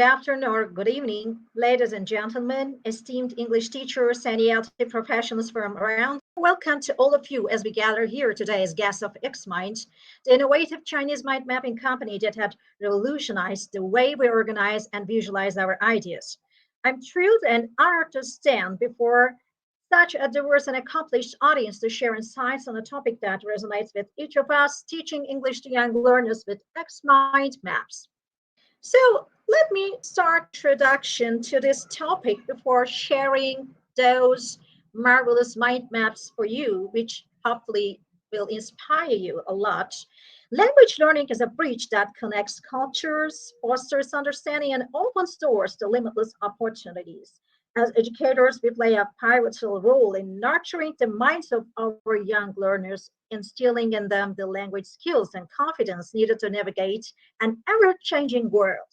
afternoon or good evening, ladies and gentlemen, esteemed English teachers and ELT professionals from around. Welcome to all of you as we gather here today as guests of Xmind, the innovative Chinese mind mapping company that had revolutionized the way we organize and visualize our ideas. I'm thrilled and honored to stand before such a diverse and accomplished audience to share insights on a topic that resonates with each of us, teaching English to young learners with Xmind maps. So let me start introduction to this topic before sharing those marvelous mind maps for you, which hopefully will inspire you a lot. Language learning is a bridge that connects cultures, fosters understanding, and opens doors to limitless opportunities. As educators, we play a pivotal role in nurturing the minds of our young learners, instilling in them the language skills and confidence needed to navigate an ever-changing world.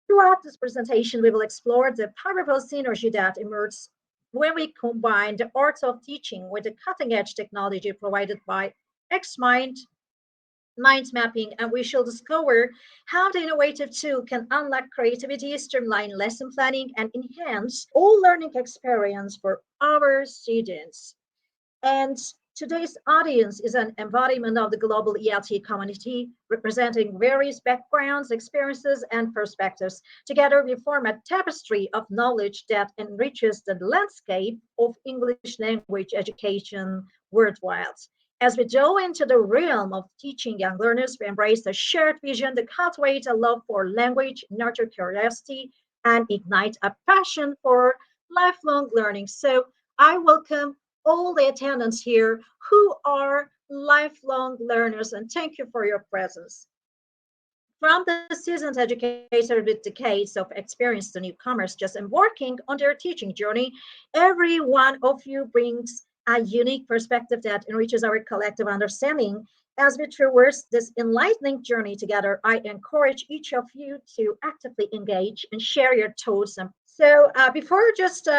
Throughout this presentation, we will explore the powerful synergy that emerges when we combine the arts of teaching with the cutting-edge technology provided by Xmind mind mapping, and we shall discover how the innovative tool can unlock creativity, streamline lesson planning, and enhance all learning experience for our students. And today's audience is an embodiment of the global ELT community, representing various backgrounds, experiences, and perspectives. Together, we form a tapestry of knowledge that enriches the landscape of English language education worldwide. As we delve into the realm of teaching young learners, we embrace a shared vision that cultivates a love for language, nurture curiosity, and ignite a passion for lifelong learning. So I welcome all the attendants here who are lifelong learners, and thank you for your presence. From the seasoned educator with decades of experience to newcomers just embarking on their teaching journey, every one of you brings a unique perspective that enriches our collective understanding. As we traverse this enlightening journey together, I encourage each of you to actively engage and share your thoughts. Before just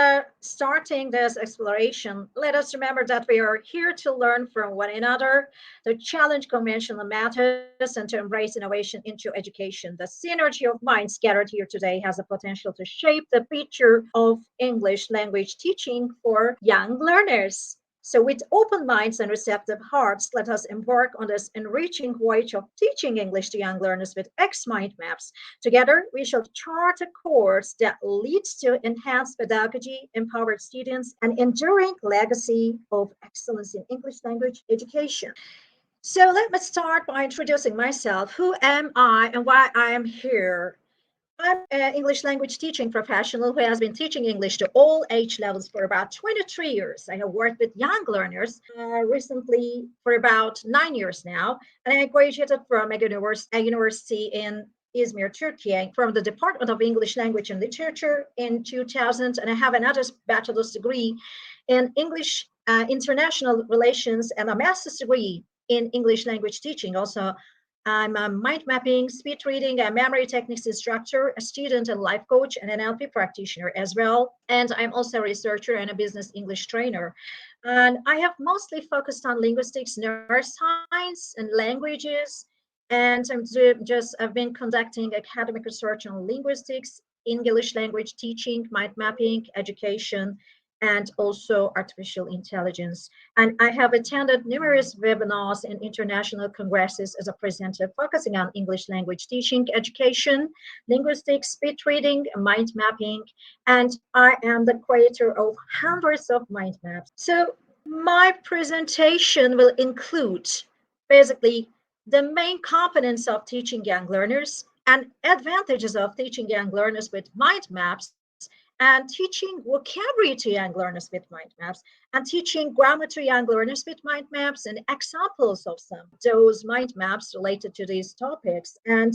starting this exploration, let us remember that we are here to learn from one another, to challenge conventional methods, and to embrace innovation into education. The synergy of minds gathered here today has the potential to shape the future of English language teaching for young learners. So with open minds and receptive hearts, let us embark on this enriching voyage of teaching English to young learners with Xmind maps. Together, we shall chart a course that leads to enhanced pedagogy, empowered students, and enduring legacy of excellence in English language education. So let me start by introducing myself. Who am I and why I am here? I'm an English language teaching professional who has been teaching English to all age levels for about 23 years. I have worked with young learners recently for about 9 years now, and I graduated from a university in Izmir, Turkey, from the Department of English Language and Literature in 2000, and I have another bachelor's degree in English International Relations and a master's degree in English language teaching. Also, I'm a mind mapping, speed reading, and memory techniques instructor, a student and life coach, and an NLP practitioner as well. And I'm also a researcher and a business English trainer. And I have mostly focused on linguistics, neuroscience, and languages. And I've been conducting academic research on linguistics, English language teaching, mind mapping, education, and also artificial intelligence. And I have attended numerous webinars and international congresses as a presenter focusing on English language teaching, education, linguistics, speed reading, mind mapping, and I am the creator of hundreds of mind maps. So my presentation will include basically the main components of teaching young learners and advantages of teaching young learners with mind maps, and teaching vocabulary to young learners with mind maps, and teaching grammar to young learners with mind maps, and examples of some of those mind maps related to these topics. And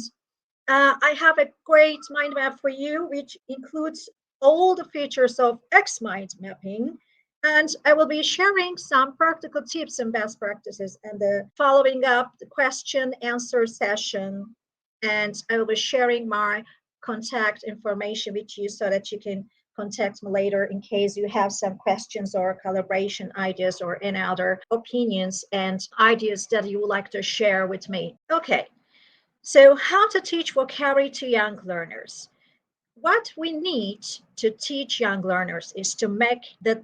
I have a great mind map for you, which includes all the features of Xmind mapping. And I will be sharing some practical tips and best practices and following up the question answer session. And I will be sharing my contact information with you so that you can contact me later in case you have some questions or collaboration ideas or any other opinions and ideas that you would like to share with me. Okay, so how to teach vocabulary to young learners. what we need to teach young learners is to make the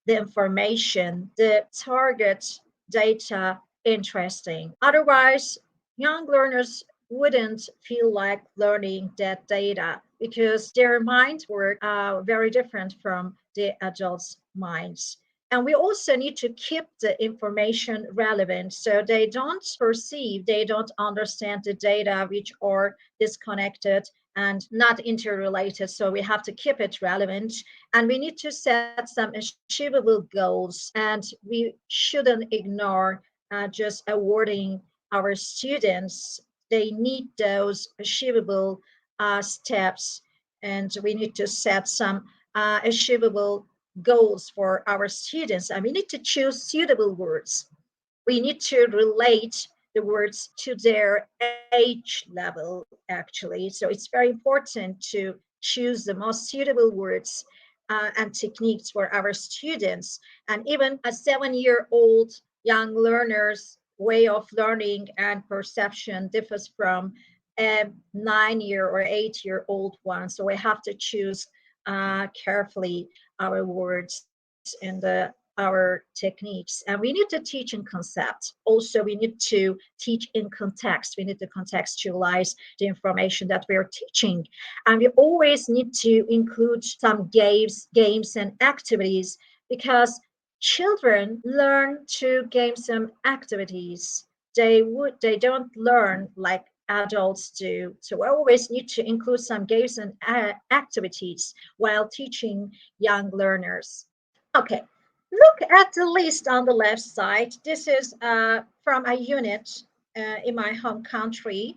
information, the target data interesting. Otherwise, young learners wouldn't feel like learning that data because their minds work very different from the adults' minds. And we also need to keep the information relevant so they don't understand the data which are disconnected and not interrelated. So we have to keep it relevant, and we need to set some achievable goals, and we shouldn't ignore just awarding our students. They need those achievable steps, and we need to set some achievable goals for our students, and we need to choose suitable words. We need to relate the words to their age level, actually. So it's very important to choose the most suitable words and techniques for our students. And even a 7-year-old young learner's way of learning and perception differs from a 9-year or 8-year-old one. So we have to choose carefully our words and our techniques. And we need to teach in concept. Also, we need to teach in context. We need to contextualize the information that we are teaching. And we always need to include some games and activities, because children learn through games and activities. They don't learn like adults do. So we always need to include some games and activities while teaching young learners. Okay, look at the list on the left side. This is from a unit in my home country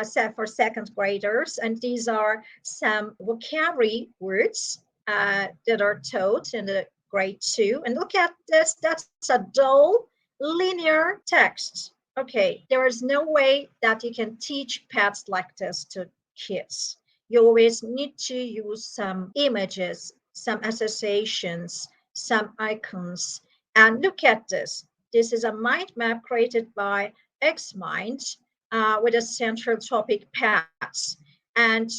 set for second graders, and these are some vocabulary words that are taught in the grade 2. And look at this, that's a dull linear text. Okay, there is no way that you can teach pets like this to kids. You always need to use some images, some associations, some icons. And look at this. This is a mind map created by Xmind with a central topic pets. And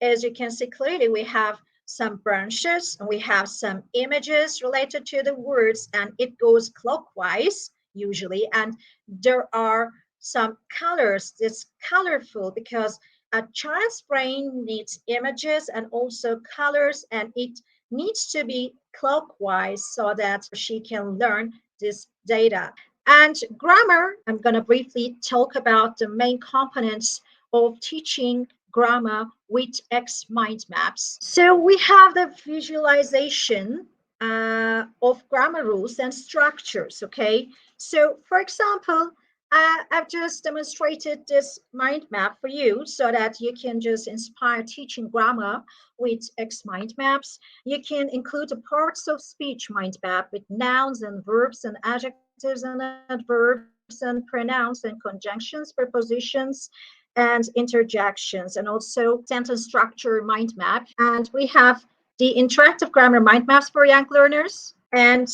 as you can see clearly, we have some branches and we have some images related to the words, and it goes clockwise usually. And there are some colors. It's colorful because a child's brain needs images and also colors, and it needs to be clockwise so that she can learn this data. And grammar, I'm going to briefly talk about the main components of teaching grammar with Xmind maps. So we have the visualization of grammar rules and structures, okay? So for example, I've just demonstrated this mind map for you so that you can just inspire teaching grammar with Xmind maps. You can include a parts of speech mind map with nouns and verbs and adjectives and adverbs and pronouns and conjunctions, prepositions, and interjections, and also sentence structure mind map. And we have the interactive grammar mind maps for young learners. And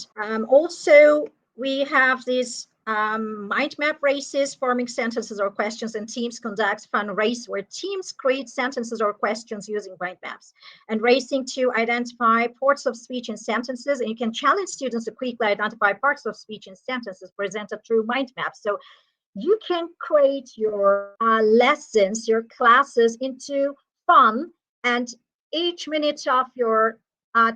also we have these mind map races, forming sentences or questions, and teams conduct fun race where teams create sentences or questions using mind maps, and racing to identify parts of speech in sentences. And you can challenge students to quickly identify parts of speech in sentences presented through mind maps. So you can create your lessons, your classes into fun, and each minute of your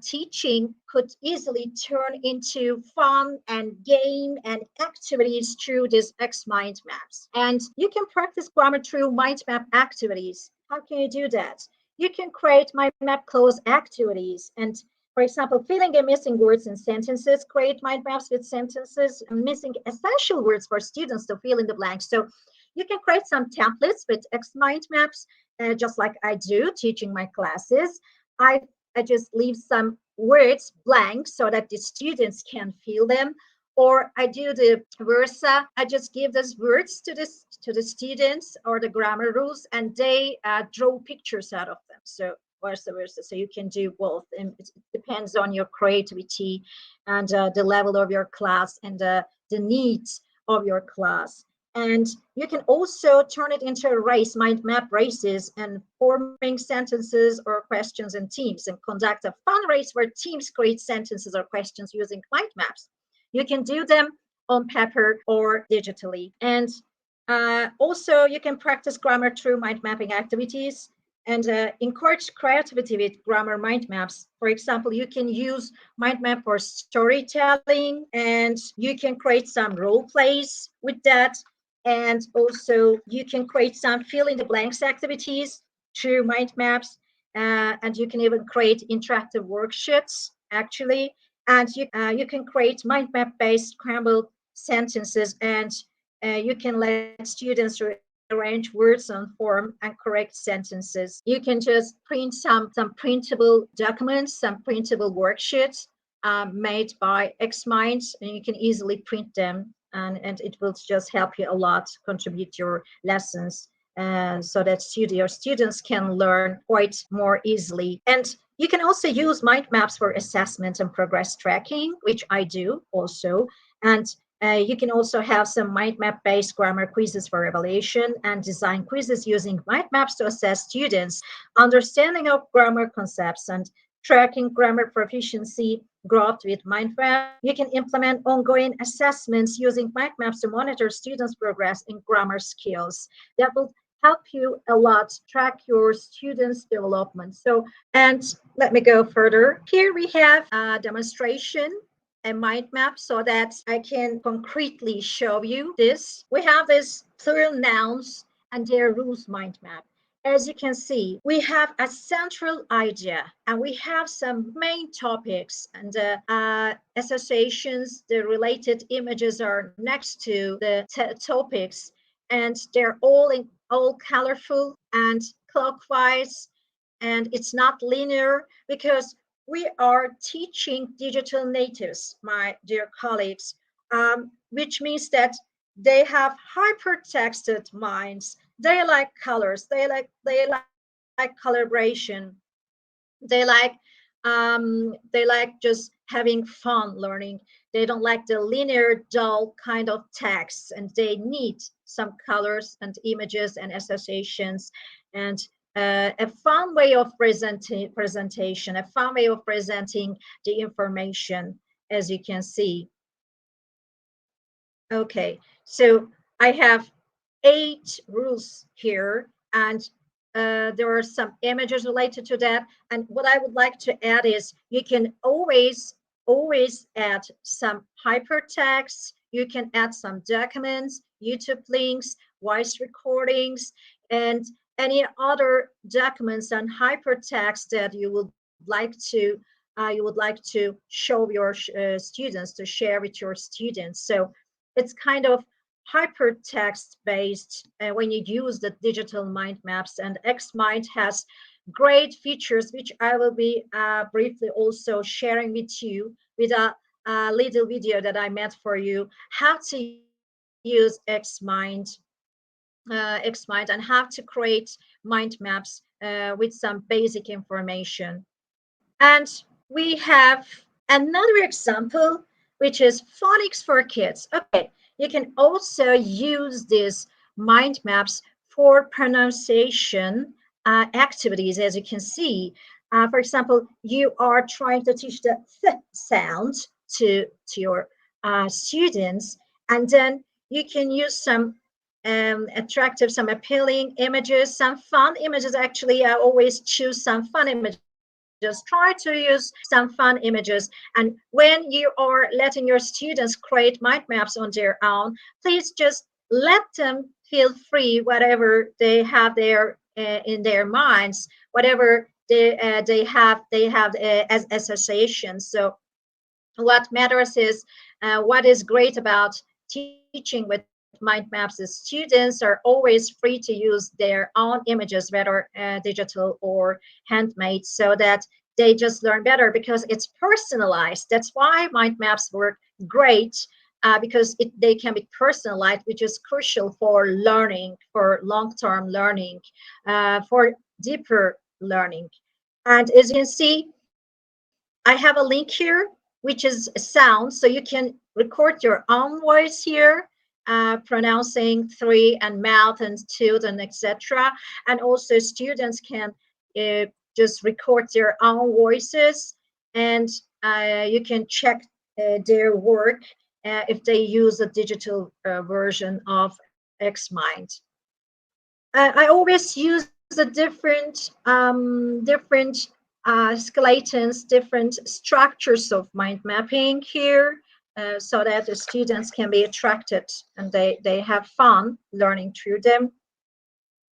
teaching could easily turn into fun and game and activities through these Xmind maps. And you can practice grammar through mind map activities. How can you do that? You can create mind map close activities. And for example, filling in missing words in sentences, create mind maps with sentences missing essential words for students to fill in the blanks. So you can create some templates with Xmind maps, just like I do teaching my classes. I just leave some words blank so that the students can fill them. Or I do the versa. I just give those words to the students or the grammar rules, and they draw pictures out of them. So vice versa. So you can do both, and it depends on your creativity and the level of your class and the needs of your class. And you can also turn it into a race, mind map races, and forming sentences or questions in teams, and conduct a fun race where teams create sentences or questions using mind maps. You can do them on paper or digitally. And also, you can practice grammar through mind mapping activities and encourage creativity with grammar mind maps. For example, you can use mind map for storytelling, and you can create some role plays with that. And also, you can create some fill in the blanks activities through mind maps. And you can even create interactive worksheets, actually. And you can create mind map based scrambled sentences, and you can let students arrange words on form and correct sentences. You can just print some printable documents, some printable worksheets made by Xmind, and you can easily print them, and it will just help you a lot, contribute your lessons, so that your students can learn quite more easily. And you can also use mind maps for assessment and progress tracking, which I do also. And you can also have some mind map based grammar quizzes for evaluation, and design quizzes using mind maps to assess students' understanding of grammar concepts, and tracking grammar proficiency growth with mind maps. You can implement ongoing assessments using mind maps to monitor students' progress in grammar skills. That will help you a lot track your students' development. So, and let me go further. Here we have a demonstration, a mind map, so that I can concretely show you this. We have this plural nouns and their rules mind map. As you can see, we have a central idea, and we have some main topics, and associations. The related images are next to the topics, and they're all colorful and clockwise, and it's not linear, because we are teaching digital natives, my dear colleagues, which means that they have hypertexted minds. They like colors. They like collaboration. They like just having fun learning. They don't like the linear, dull kind of text, and they need some colors and images and associations, and a fun way of presentation, a fun way of presenting the information, as you can see. Okay, so I have 8 rules here, and there are some images related to that. And what I would like to add is, you can always add some hypertext. You can add some documents, YouTube links, voice recordings, and any other documents and hypertext that you would like to show your students, to share with your students. So it's kind of hypertext based when you use the digital mind maps. And Xmind has great features, which I will be briefly also sharing with you with a little video that I made for you, how to use Xmind, and how to create mind maps with some basic information. And we have another example, which is phonics for kids. Okay, you can also use these mind maps for pronunciation activities, as you can see. For example, you are trying to teach the th sound to your students, and then you can use some attractive, some appealing images, some fun images. Actually, I always choose some fun images. Try to use some fun images. And when you are letting your students create mind maps on their own, please just let them feel free, whatever they have there in their minds, whatever they have as associations. So what matters is, what is great about teaching with mind maps is students are always free to use their own images, whether digital or handmade, so that they just learn better, because it's personalized. That's why mind maps work great, because they can be personalized, which is crucial for learning, for long-term learning, for deeper learning. And as you can see, I have a link here, which is sound, so you can record your own voice here, pronouncing three and mouth and tooth and etc. And also students can just record their own voices, and you can check their work if they use a digital version of Xmind. I always use a different skeletons, different structures of mind mapping here, so that the students can be attracted and they have fun learning through them.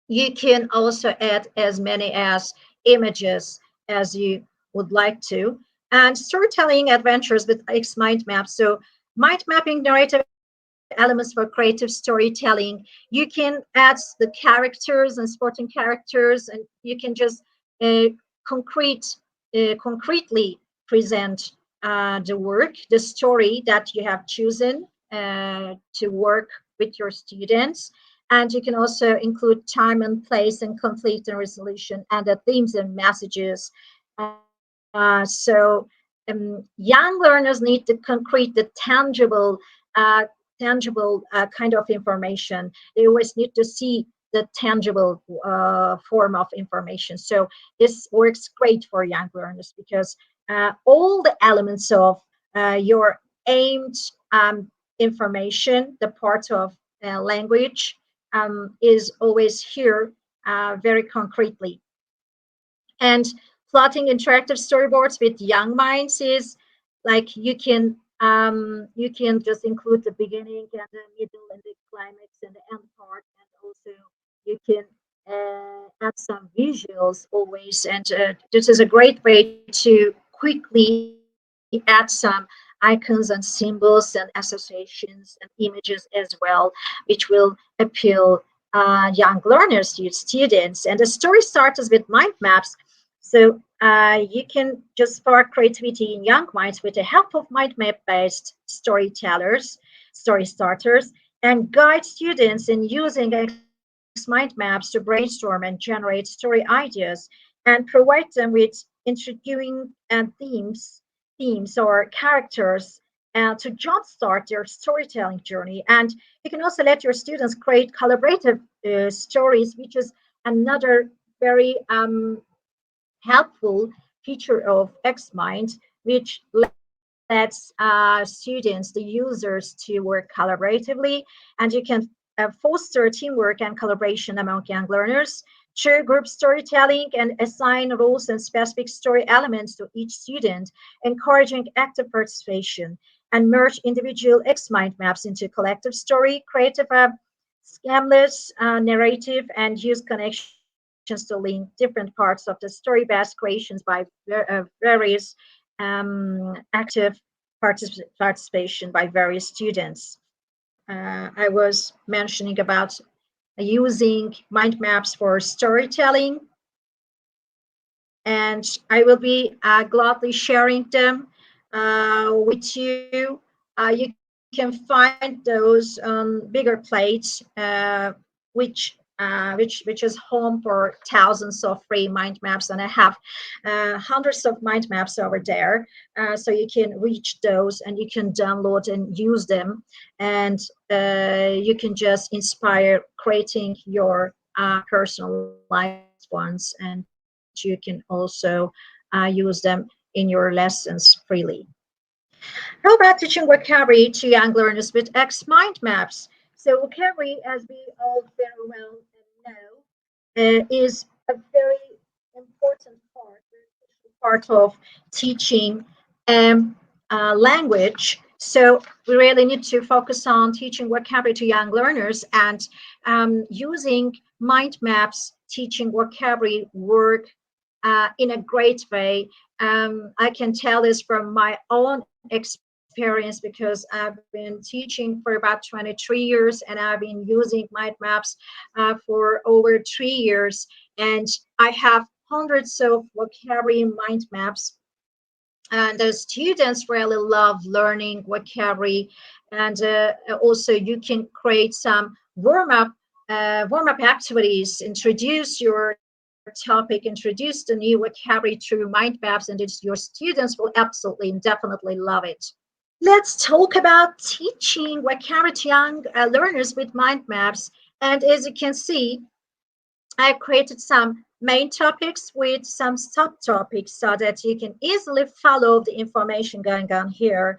You can also add as many as images as you would like to. And storytelling adventures with Xmind maps. So mind mapping narrative elements for creative storytelling. You can add the characters and supporting characters, and you can just uh, concretely present the work, the story that you have chosen to work with your students. And you can also include time and place and conflict and resolution and the themes and messages. So young learners need the concrete, the tangible kind of information. They always need to see the tangible form of information. So this works great for young learners because all the elements of your aimed information, the part of language, is always here very concretely. And plotting interactive storyboards with young minds is like you can just include the beginning and the middle and the climax and the end part, and also you can add some visuals always. And this is a great way to quickly add some icons and symbols and associations and images as well, which will appeal young learners, to students. And the story starts with mind maps. So you can just spark creativity in young minds with the help of mind map-based storytellers, story starters, and guide students in using Xmind maps to brainstorm and generate story ideas, and provide them with intriguing themes or characters to jumpstart their storytelling journey. And you can also let your students create collaborative stories, which is another very helpful feature of Xmind, which lets students, the users, to work collaboratively, and you can foster teamwork and collaboration among young learners through group storytelling and assign roles and specific story elements to each student, encouraging active participation, and merge individual Xmind maps into collective story, creative scamless narrative, and use connections to link different parts of the story-based creations by various active participation by various students. I was mentioning about using mind maps for storytelling, and I will be gladly sharing them with you. You can find those on bigger plates, which is home for thousands of free mind maps, and I have hundreds of mind maps over there. So you can reach those and you can download and use them, and you can just inspire creating your personalized ones, and you can also use them in your lessons freely. How about teaching vocabulary to young learners with Xmind maps? So vocabulary, as we all very well know, is a very important part of teaching language. So we really need to focus on teaching vocabulary to young learners, and using mind maps teaching vocabulary work in a great way. I can tell this from my own experience because I've been teaching for about 23 years, and I've been using mind maps for over 3 years, and I have hundreds of vocabulary mind maps, and the students really love learning vocabulary. And also you can create some warm up activities, introduce your topic, introduce the new vocabulary through mind maps, and your students will absolutely and definitely love it. Let's talk about teaching vocabulary to young learners with mind maps. And as you can see, I created some main topics with some subtopics so that you can easily follow the information going on here.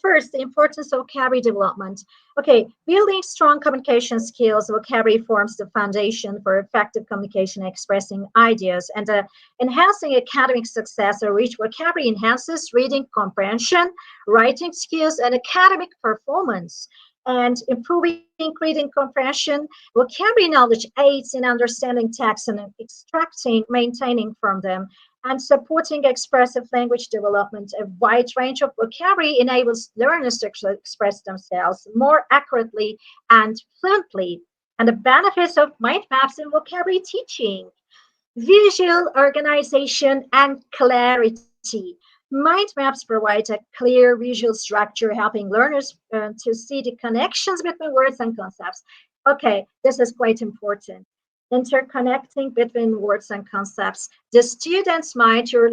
First, the importance of vocabulary development. Okay, building strong communication skills, vocabulary forms the foundation for effective communication, expressing ideas, and enhancing academic success. A rich vocabulary enhances reading comprehension, writing skills, and academic performance. And improving reading comprehension, vocabulary knowledge aids in understanding texts and extracting, maintaining from them, and supporting expressive language development. A wide range of vocabulary enables learners to express themselves more accurately and fluently. And the benefits of mind maps in vocabulary teaching: visual organization and clarity. Mind maps provide a clear visual structure, helping learners to see the connections between words and concepts. Okay, this is quite important. Interconnecting between words and concepts. The student's mind, your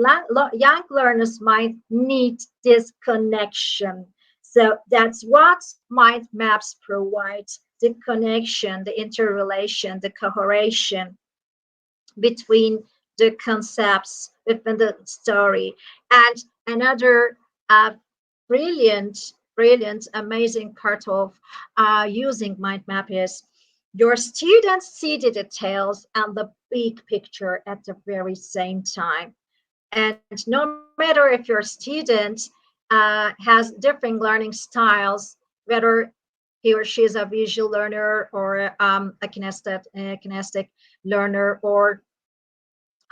young learner's mind, need this connection. So that's what mind maps provide: the connection, the interrelation, the cohesion between the concepts within the story. And another brilliant, amazing part of using mind map is your students see the details and the big picture at the very same time. And no matter if your student has different learning styles, whether he or she is a visual learner or a kinesthetic learner, or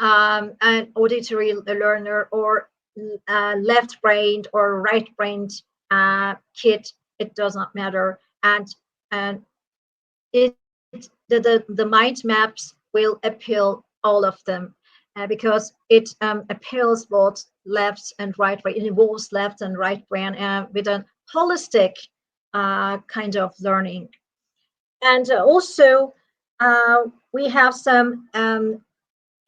an auditory learner, or left-brained or right-brained kid, it does not matter. And it the mind maps will appeal all of them, because it appeals both left and right brain. It involves left and right brain with a holistic kind of learning. And also, we have some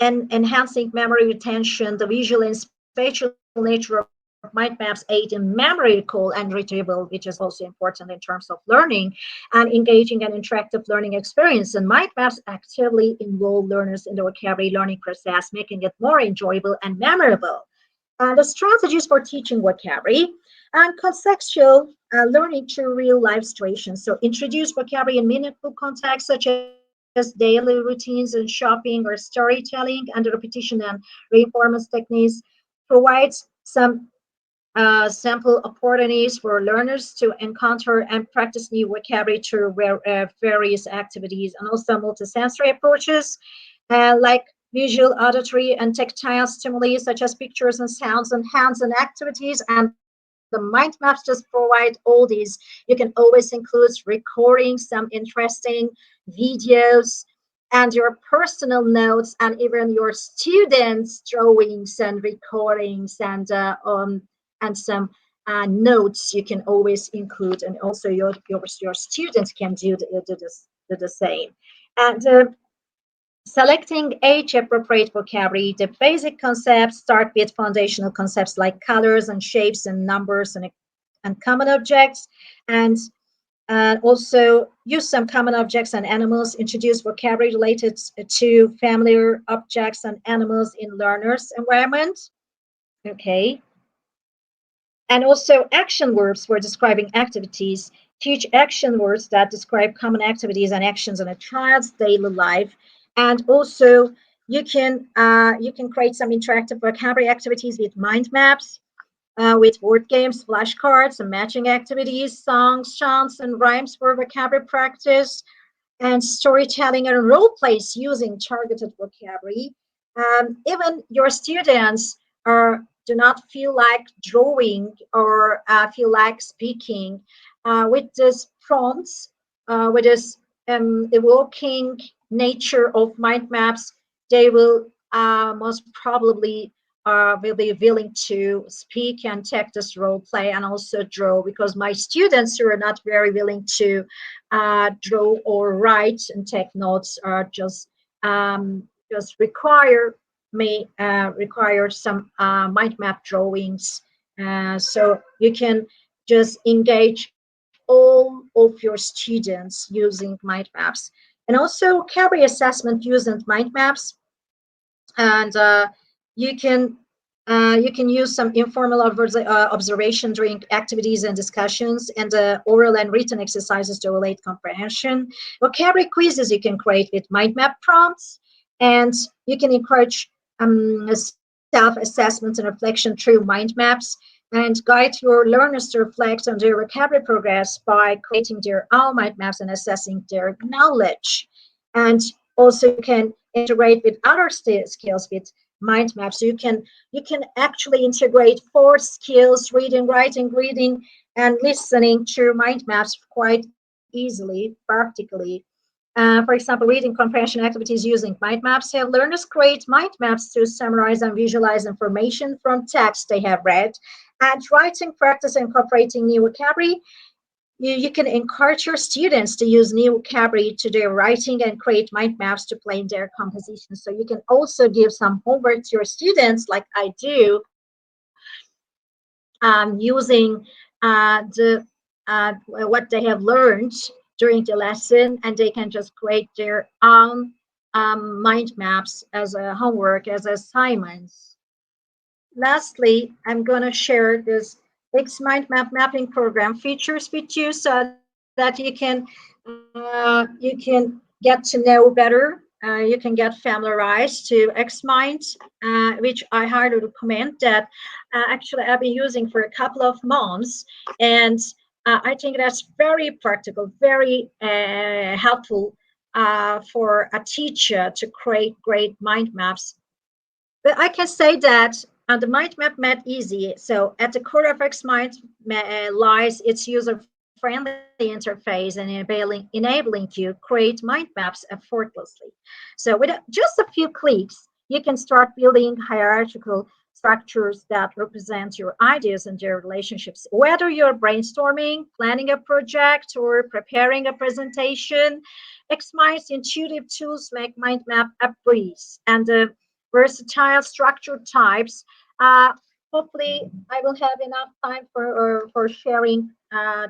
and enhancing memory retention. The visual and spatial nature of mind maps aid in memory recall and retrieval, which is also important in terms of learning and engaging and interactive learning experience. And mind maps actively involve learners in the vocabulary learning process, making it more enjoyable and memorable. And the strategies for teaching vocabulary and contextual learning through real life situations. So introduce vocabulary in meaningful contexts such as daily routines and shopping or storytelling, and the repetition and reinforcement techniques. Provides some sample opportunities for learners to encounter and practice new vocabulary through various activities, and also multisensory approaches like visual, auditory, and tactile stimuli such as pictures and sounds and hands-on activities. And the mind maps just provide all these. You can always include recording some interesting videos and your personal notes, and even your students' drawings and recordings, and some notes you can always include, and also your students can do the same. And selecting age-appropriate vocabulary, the basic concepts start with foundational concepts like colors and shapes and numbers and common objects, and also use some common objects and animals. Introduce vocabulary related to familiar objects and animals in learners' environment. Okay. And also action verbs for describing activities. Teach action words that describe common activities and actions in a child's daily life. And also you can create some interactive vocabulary activities with mind maps, with word games, flashcards, and matching activities, songs, chants, and rhymes for vocabulary practice, and storytelling and role plays using targeted vocabulary. Even your students do not feel like drawing or feel like speaking, with this prompts, with this evoking nature of mind maps, they will most probably will be willing to speak and take this role play and also draw, because my students who are not very willing to draw or write and take notes are just require some mind map drawings. So you can just engage all of your students using mind maps. And also carry assessment using mind maps. And you can use some informal observation during activities and discussions, and oral and written exercises to relate comprehension. Vocabulary quizzes you can create with mind map prompts, and you can encourage self-assessment and reflection through mind maps, and guide your learners to reflect on their vocabulary progress by creating their own mind maps and assessing their knowledge. And also you can integrate with other skills with mind maps. So you can actually integrate 4 skills: reading, writing, reading, and listening to mind maps quite easily, practically. For example, reading comprehension activities using mind maps have learners create mind maps to summarize and visualize information from text they have read. And writing practice incorporating new vocabulary, you can encourage your students to use new vocabulary to their writing and create mind maps to plan their composition. So you can also give some homework to your students, like I do, using what they have learned during the lesson, and they can just create their own mind maps as a homework, as assignments. Lastly, I'm going to share this Xmind map mapping program features with you so that you can get to know better. You can get familiarized to Xmind, which I highly recommend. That actually I've been using for a couple of months, and I think that's very practical, very helpful for a teacher to create great mind maps. But I can say that the mind map made easy. So at the core of Xmind lies its user-friendly interface and enabling you create mind maps effortlessly. So with just a few clicks, you can start building hierarchical structures that represent your ideas and their relationships. Whether you're brainstorming, planning a project, or preparing a presentation, Xmind's intuitive tools make mind map a breeze. And the versatile structure types. Hopefully, I will have enough time for sharing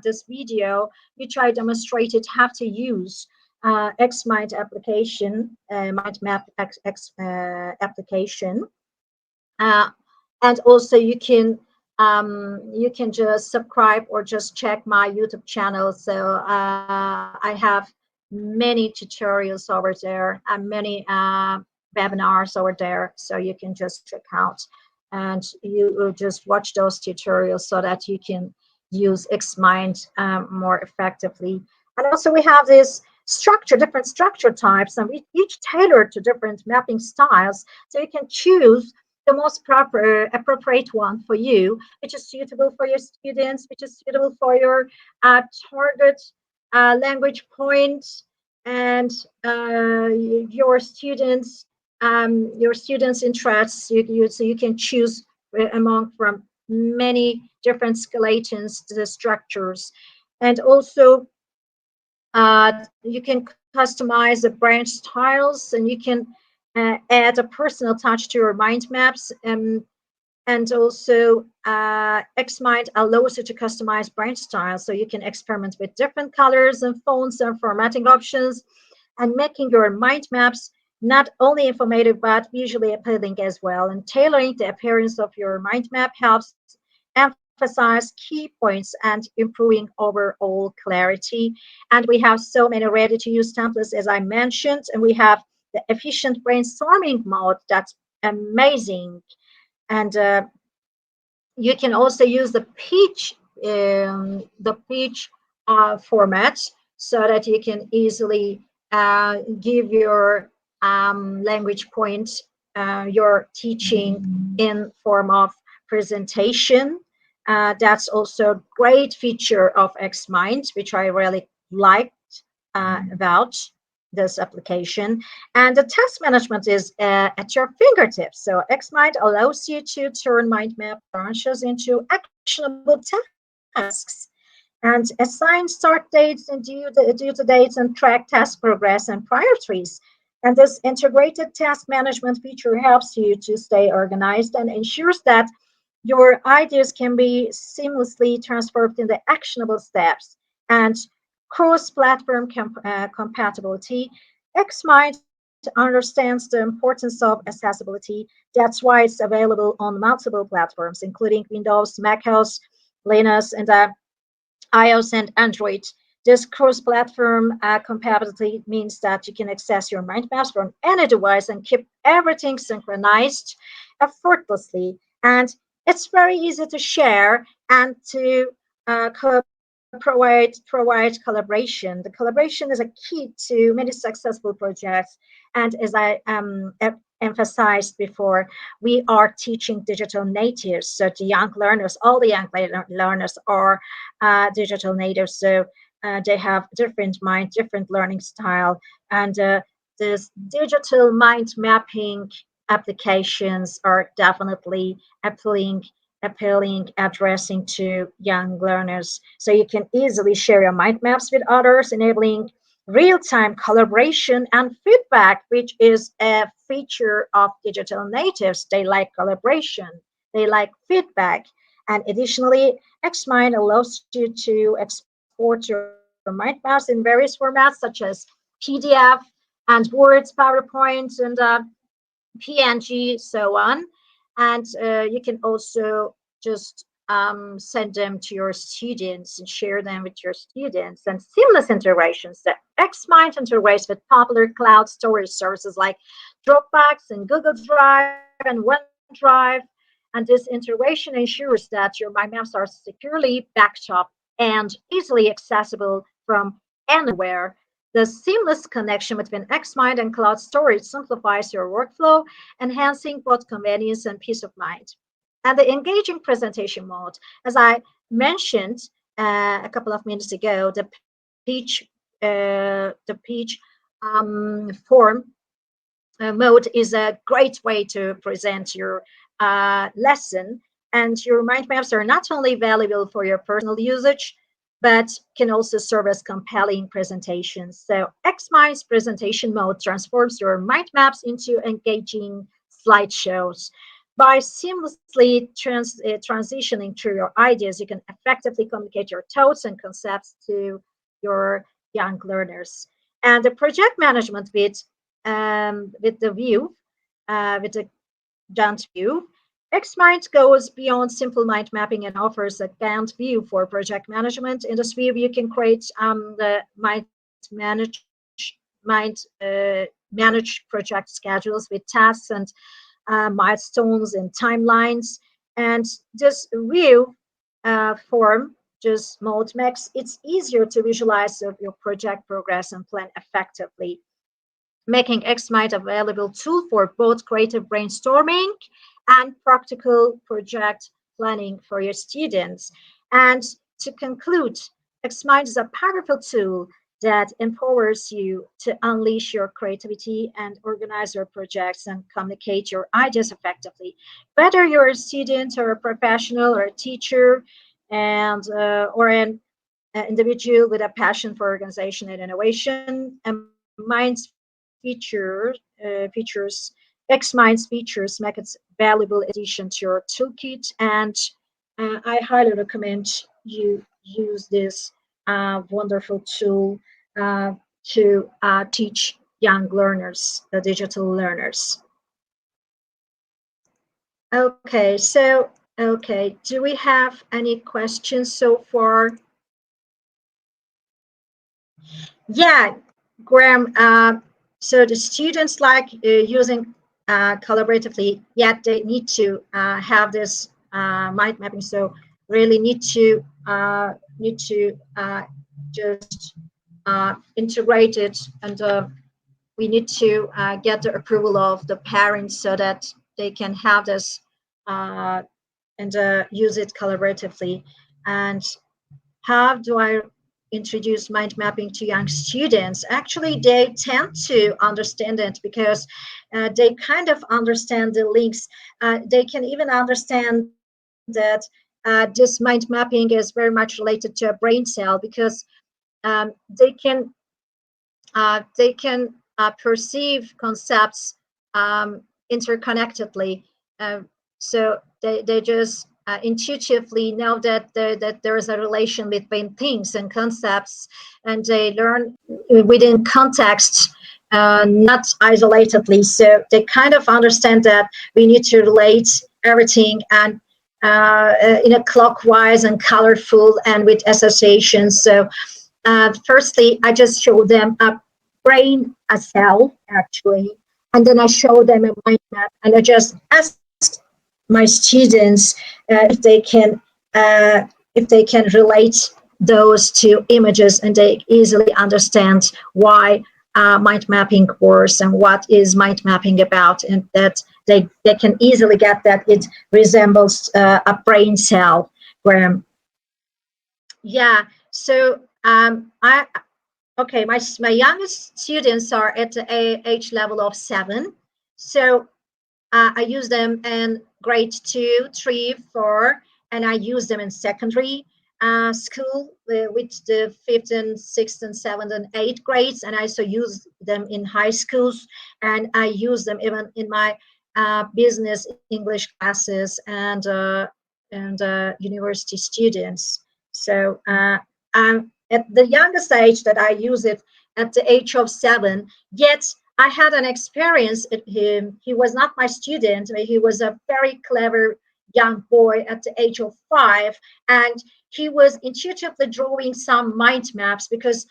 this video, which I demonstrated how to use Xmind application, Mind Map application, and also you can just subscribe or just check my YouTube channel. So I have many tutorials over there and many webinars over there, so you can just check out, and you will just watch those tutorials so that you can use Xmind more effectively. And also we have this different structure types, and each tailored to different mapping styles, so you can choose the most appropriate one for you, which is suitable for your students, which is suitable for your target language points, and your students' interests. So you can choose among from many different skeletons, the structures, and also you can customize the branch styles, and you can add a personal touch to your mind maps. And also Xmind allows you to customize branch styles, so you can experiment with different colors and fonts and formatting options, and making your mind maps not only informative but visually appealing as well. And tailoring the appearance of your mind map helps emphasize key points and improving overall clarity. And we have so many ready-to-use templates, as I mentioned, and we have the efficient brainstorming mode. That's amazing. And you can also use the pitch format, so that you can easily give your language point, your teaching in form of presentation. That's also a great feature of Xmind, which I really liked about this application. And the task management is at your fingertips. So Xmind allows you to turn mind map branches into actionable tasks, and assign start dates and due dates, and track task progress and priorities. And this integrated task management feature helps you to stay organized and ensures that Your ideas can be seamlessly transferred in the actionable steps and cross-platform compatibility. Xmind understands the importance of accessibility. That's why it's available on multiple platforms, including Windows, macOS, Linux, and iOS and Android. This cross-platform compatibility means that you can access your mind maps from any device and keep everything synchronized effortlessly. And it's very easy to share and to provide collaboration. The collaboration is a key to many successful projects. And as I emphasized before, we are teaching digital natives. So the young learners, all the young learners are digital natives. So they have different mind, different learning style, and this digital mind mapping applications are definitely appealing, addressing to young learners. So you can easily share your mind maps with others, enabling real-time collaboration and feedback, which is a feature of digital natives. They like collaboration, they like feedback. And additionally, Xmind allows you to export your mind maps in various formats such as PDF and Words, PowerPoint, and PNG, so on. And you can also just send them to your students and share them with your students. And seamless integrations. The Xmind integrates with popular cloud storage services like Dropbox and Google Drive and OneDrive. And this integration ensures that your mind maps are securely backed up and easily accessible from anywhere. The seamless connection between Xmind and cloud storage simplifies your workflow, enhancing both convenience and peace of mind. And the engaging presentation mode, as I mentioned a couple of minutes ago, the peach form mode is a great way to present your lesson. And your mind maps are not only valuable for your personal usage, but can also serve as compelling presentations. So Xmind's presentation mode transforms your mind maps into engaging slideshows. By seamlessly transitioning through your ideas, you can effectively communicate your thoughts and concepts to your young learners. And the project management with the view, with the Gantt view. Xmind goes beyond simple mind mapping and offers a Gantt view for project management. In this view, you can create the manage project schedules with tasks and milestones and timelines. And this view form just mode makes it easier to visualize your project progress and plan effectively, making Xmind a valuable tool for both creative brainstorming and practical project planning for your students. And to conclude, Xmind is a powerful tool that empowers you to unleash your creativity and organize your projects and communicate your ideas effectively. Whether you're a student or a professional or a teacher and or an individual with a passion for organization and innovation, and Mind's Xmind's features make it valuable addition to your toolkit, and I highly recommend you use this wonderful tool uh, to teach young learners, the digital learners. Okay, do we have any questions so far? Yeah, Graham. So the students like using collaboratively, yet they need to have this mind mapping. So really need to just integrate it, and we need to get the approval of the parents so that they can have this uh, and use it collaboratively. And how do I introduce mind mapping to young students? Actually, they tend to understand it because they kind of understand the links. They can even understand that this mind mapping is very much related to a brain cell because they can perceive concepts interconnectedly. So they just intuitively know that there is a relation between things and concepts, and they learn within context, not isolatedly. So they kind of understand that we need to relate everything and in a clockwise and colorful and with associations. So firstly, I just show them a brain, a cell actually, and then I show them a mind map, and I just ask my students if they can relate those two images, and they easily understand why mind mapping works and what is mind mapping about, and that they can easily get that it resembles a brain cell. Where yeah, so I okay, my youngest students are at the age level of 7, so I use them in grade 2, 3, 4, and I use them in secondary school with the 5th and 6th and 7th and 8th grades, and I also use them in high schools, and I use them even in my business English classes and university students. So I'm at the youngest age that I use it at the age of 7, yet I had an experience at him. He was not my student. He was a very clever young boy at the age of 5, and he was intuitively drawing some mind maps, because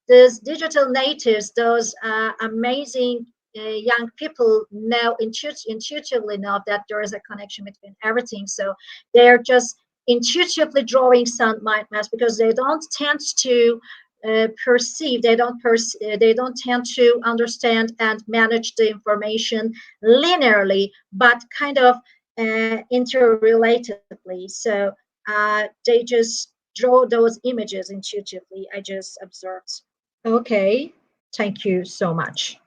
those digital natives, those amazing young people know intuitively know that there is a connection between everything. So they're just intuitively drawing some mind maps, because they don't tend to perceive, they don't tend to understand and manage the information linearly, but kind of interrelatedly. So they just draw those images intuitively. I just observed. Okay, thank you so much.